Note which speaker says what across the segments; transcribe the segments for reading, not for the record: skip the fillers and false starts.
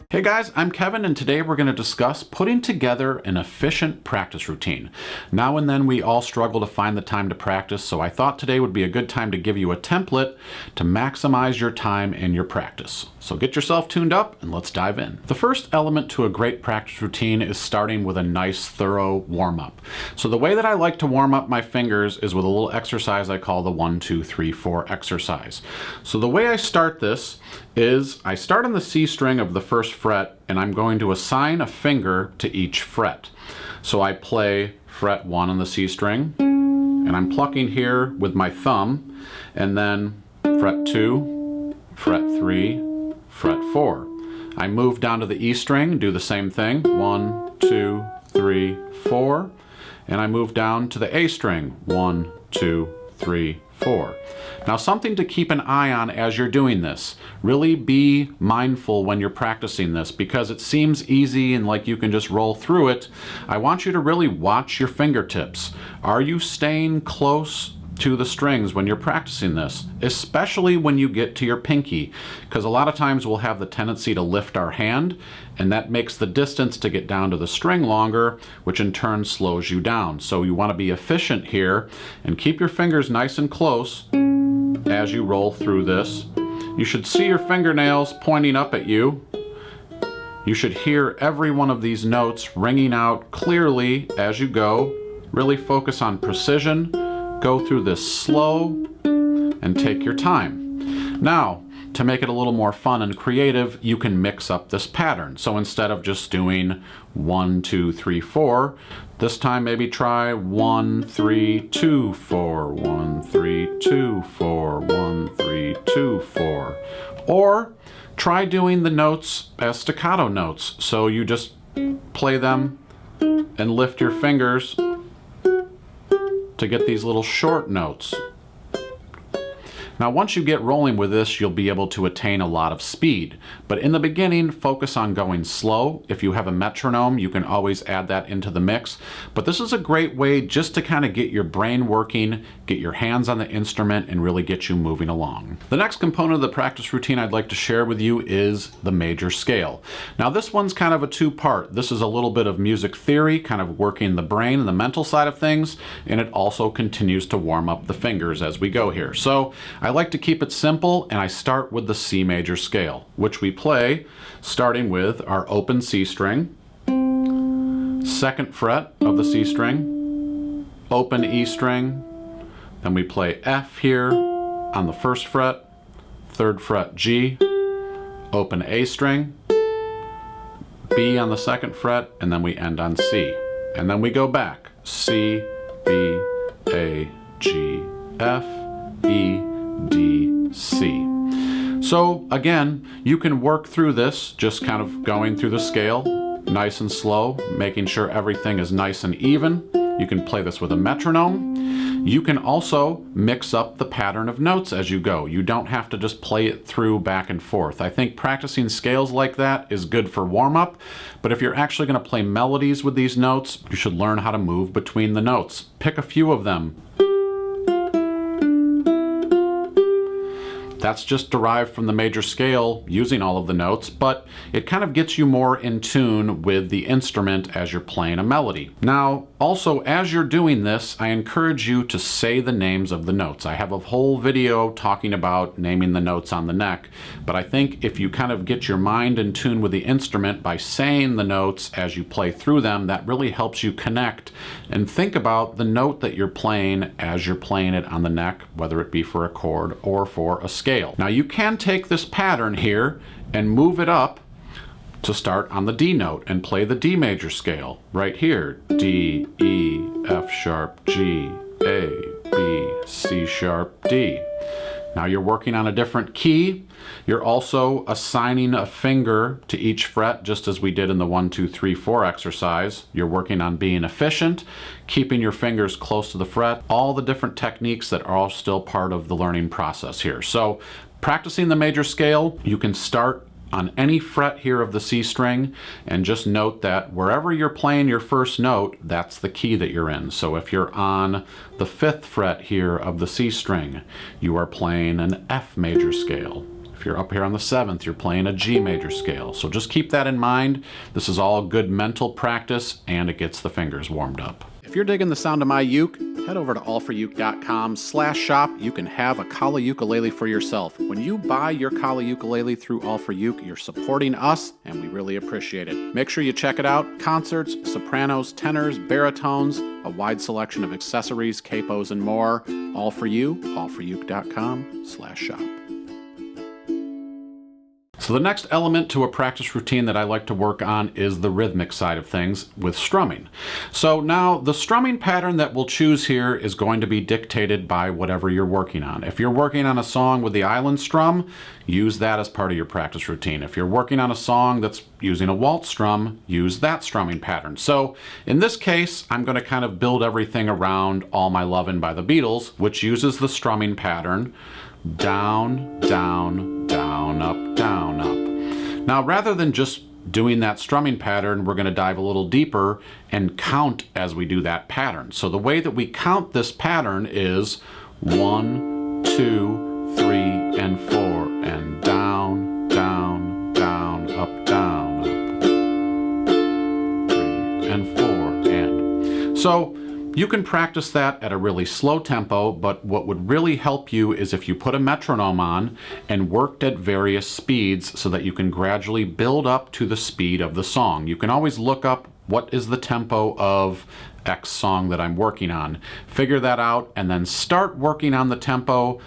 Speaker 1: Hey guys, I'm Kevin, and today we're going to discuss putting together an efficient practice routine. Now and then we all struggle to find the time to practice, so I thought today would be a good time to give you a template to maximize your time and your practice. So get yourself tuned up and let's dive in. The first element to a great practice routine is starting with a nice thorough warm-up. So the way that I like to warm up my fingers is with a little exercise I call the 1, 2, 3, 4 exercise. So the way I start this is I start on the C string of the first fret, and I'm going to assign a finger to each fret. So I play fret 1 on the C string, and I'm plucking here with my thumb, and then fret 2, fret 3, fret 4. I move down to the E string, do the same thing, 1, 2, 3, 4, and I move down to the A string, 1, 2, 3, 4. Now, something to keep an eye on as you're doing this. Really be mindful when you're practicing this, because it seems easy and like you can just roll through it. I want you to really watch your fingertips. Are you staying close to the strings when you're practicing this, especially when you get to your pinky, because a lot of times we'll have the tendency to lift our hand, and that makes the distance to get down to the string longer, which in turn slows you down. So you want to be efficient here and keep your fingers nice and close as you roll through this. You should see your fingernails pointing up at you. You should hear every one of these notes ringing out clearly as you go. Really focus on precision. Go through this slow and take your time. Now, to make it a little more fun and creative, you can mix up this pattern. So instead of just doing 1, 2, 3, 4, this time maybe try 1, 3, 2, 4, 1, 3, 2, 4, 1, 3, 2, 4. Or try doing the notes as staccato notes. So you just play them and lift your fingers to get these little short notes. Now, once you get rolling with this, you'll be able to attain a lot of speed. But in the beginning, focus on going slow. If you have a metronome, you can always add that into the mix. But this is a great way just to kind of get your brain working, get your hands on the instrument, and really get you moving along. The next component of the practice routine I'd like to share with you is the major scale. Now, this one's kind of a two-part. This is a little bit of music theory, kind of working the brain and the mental side of things, and it also continues to warm up the fingers as we go here. So I like to keep it simple, and I start with the C major scale, which we play starting with our open C string, second fret of the C string, open E string, then we play F here on the first fret, third fret G, open A string, B on the second fret, and then we end on C. And then we go back, C, B, A, G, F, E, D, C. So again, you can work through this, just kind of going through the scale, nice and slow, making sure everything is nice and even. You can play this with a metronome. You can also mix up the pattern of notes as you go. You don't have to just play it through back and forth. I think practicing scales like that is good for warm-up, but if you're actually going to play melodies with these notes, you should learn how to move between the notes. Pick a few of them. That's just derived from the major scale using all of the notes, but it kind of gets you more in tune with the instrument as you're playing a melody. Now, also, as you're doing this, I encourage you to say the names of the notes. I have a whole video talking about naming the notes on the neck, but I think if you kind of get your mind in tune with the instrument by saying the notes as you play through them, that really helps you connect and think about the note that you're playing as you're playing it on the neck, whether it be for a chord or for a scale. Now, you can take this pattern here and move it up to start on the D note and play the D major scale right here. D, E, F sharp, G, A, B, C sharp, D. Now you're working on a different key. You're also assigning a finger to each fret, just as we did in the 1, 2, 3, 4 exercise. You're working on being efficient, keeping your fingers close to the fret, all the different techniques that are all still part of the learning process here. So practicing the major scale, you can start on any fret here of the C string, and just note that wherever you're playing your first note, that's the key that you're in. So if you're on the 5th fret here of the C string, you are playing an F major scale. If you're up here on the 7th, you're playing a G major scale. So just keep that in mind. This is all good mental practice, and it gets the fingers warmed up. If you're digging the sound of my uke, head over to allforuke.com/shop. You can have a Kala ukulele for yourself. When you buy your Kala ukulele through AllForUke, you're supporting us, and we really appreciate it. Make sure you check it out. Concerts, sopranos, tenors, baritones, a wide selection of accessories, capos, and more. All for you, allforuke.com/shop. So the next element to a practice routine that I like to work on is the rhythmic side of things with strumming. So now the strumming pattern that we'll choose here is going to be dictated by whatever you're working on. If you're working on a song with the island strum, use that as part of your practice routine. If you're working on a song that's using a waltz strum, use that strumming pattern. So in this case, I'm going to kind of build everything around All My Lovin' by the Beatles, which uses the strumming pattern down, down, down, up, down, up. Now, rather than just doing that strumming pattern, we're going to dive a little deeper and count as we do that pattern. So the way that we count this pattern is 1, 2, 3, and 4, and down, down, down, up, down, up, 3, and 4, and. So you can practice that at a really slow tempo, but what would really help you is if you put a metronome on and worked at various speeds so that you can gradually build up to the speed of the song. You can always look up what is the tempo of X song that I'm working on. Figure that out and then start working on the tempo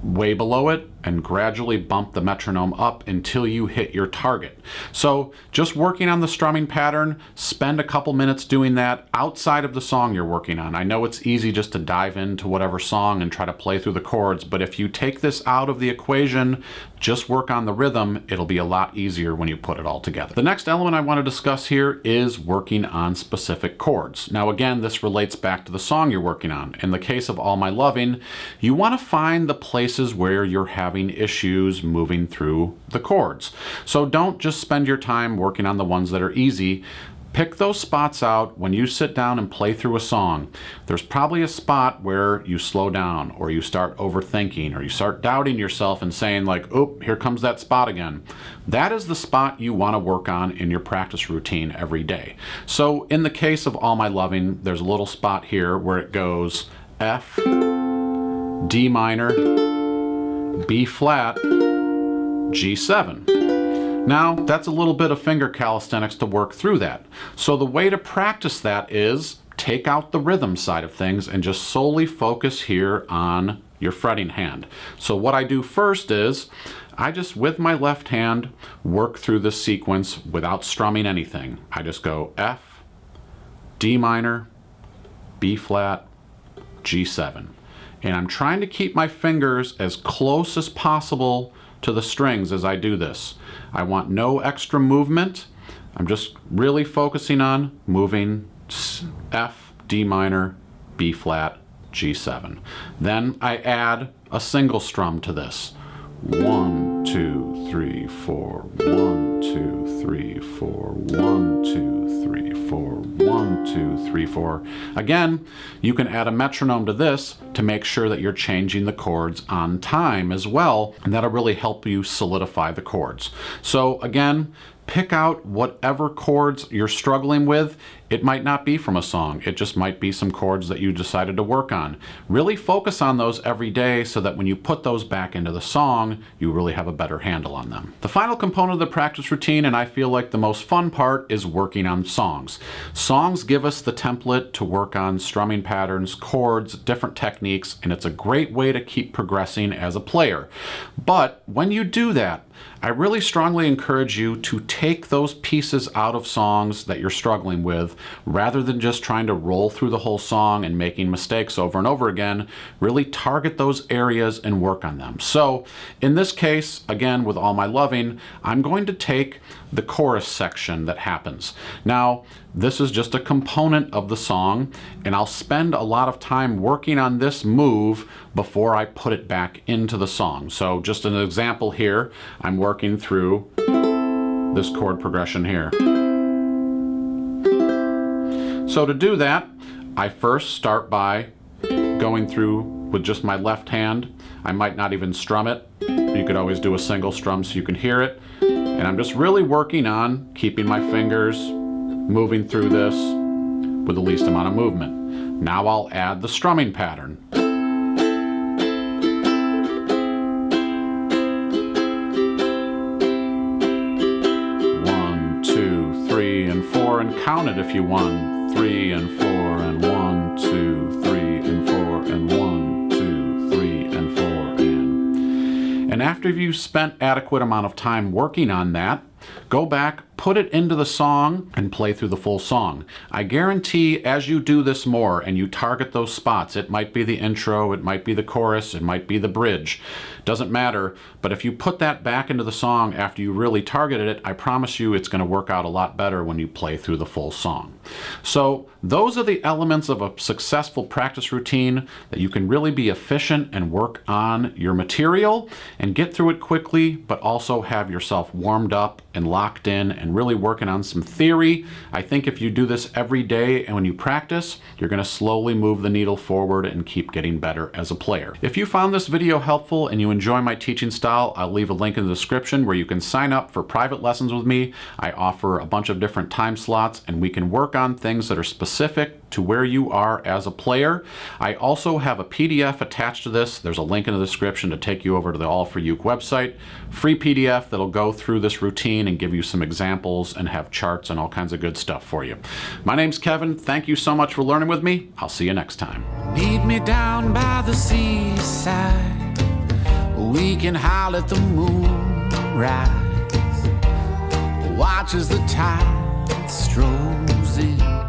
Speaker 1: way below it and gradually bump the metronome up until you hit your target. So just working on the strumming pattern, spend a couple minutes doing that outside of the song you're working on. I know it's easy just to dive into whatever song and try to play through the chords, but if you take this out of the equation, just work on the rhythm, it'll be a lot easier when you put it all together. The next element I want to discuss here is working on specific chords. Now again, this relates back to the song you're working on. In the case of All My Lovin', you want to find the places where you're having issues moving through the chords. So don't just spend your time working on the ones that are easy. Pick those spots out when you sit down and play through a song. There's probably a spot where you slow down, or you start overthinking, or you start doubting yourself and saying like, oh, here comes that spot again. That is the spot you want to work on in your practice routine every day. So in the case of All My Lovin', there's a little spot here where it goes F, D minor, B flat, G7. Now, that's a little bit of finger calisthenics to work through that. So the way to practice that is take out the rhythm side of things and just solely focus here on your fretting hand. So what I do first is I just, with my left hand, work through this sequence without strumming anything. I just go F, D minor, B flat, G7. And I'm trying to keep my fingers as close as possible to the strings as I do this. I want no extra movement. I'm just really focusing on moving F, D minor, B flat, G7. Then I add a single strum to this. 1, 2, 3, 4, 1, 2, 3, 4, 1, 2, 3, 4, 1, 2, 3, 4. Again, you can add a metronome to this to make sure that you're changing the chords on time as well, and that'll really help you solidify the chords. So again, pick out whatever chords you're struggling with. It might not be from a song. It just might be some chords that you decided to work on. Really focus on those every day so that when you put those back into the song, you really have a better handle on them. The final component of the practice routine, and I feel like the most fun part, is working on songs. Songs give us the template to work on strumming patterns, chords, different techniques, and it's a great way to keep progressing as a player. But when you do that, I really strongly encourage you to take those pieces out of songs that you're struggling with, rather than just trying to roll through the whole song and making mistakes over and over again. Really target those areas and work on them. So in this case, again, with All My Lovin', I'm going to take the chorus section that happens. Now, this is just a component of the song, and I'll spend a lot of time working on this move before I put it back into the song. So just an example here, I'm working through this chord progression here. So to do that, I first start by going through with just my left hand. I might not even strum it. You could always do a single strum so you can hear it. And I'm just really working on keeping my fingers moving through this with the least amount of movement. Now I'll add the strumming pattern. 1, 2, 3, and 4, and count it if you want. 3 and 4 and 1, 2, 3 and 4 and 1, 2, 3 and 4 and after you've spent adequate amount of time working on that, go back, put it into the song, and play through the full song. I guarantee as you do this more and you target those spots, it might be the intro, it might be the chorus, it might be the bridge, doesn't matter, but if you put that back into the song after you really targeted it, I promise you it's going to work out a lot better when you play through the full song. So those are the elements of a successful practice routine that you can really be efficient and work on your material and get through it quickly, but also have yourself warmed up and locked in and really working on some theory. I think if you do this every day and when you practice, you're going to slowly move the needle forward and keep getting better as a player. If you found this video helpful and you enjoy my teaching style, I'll leave a link in the description where you can sign up for private lessons with me. I offer a bunch of different time slots and we can work on things that are specific to where you are as a player. I also have a PDF attached to this. There's a link in the description to take you over to the AllForUke website. Free PDF that'll go through this routine and give you some examples and have charts and all kinds of good stuff for you. My name's Kevin. Thank you so much for learning with me. I'll see you next time.
Speaker 2: Meet me down by the seaside. We can howl at the moon rise. Watch as the tide strolls in.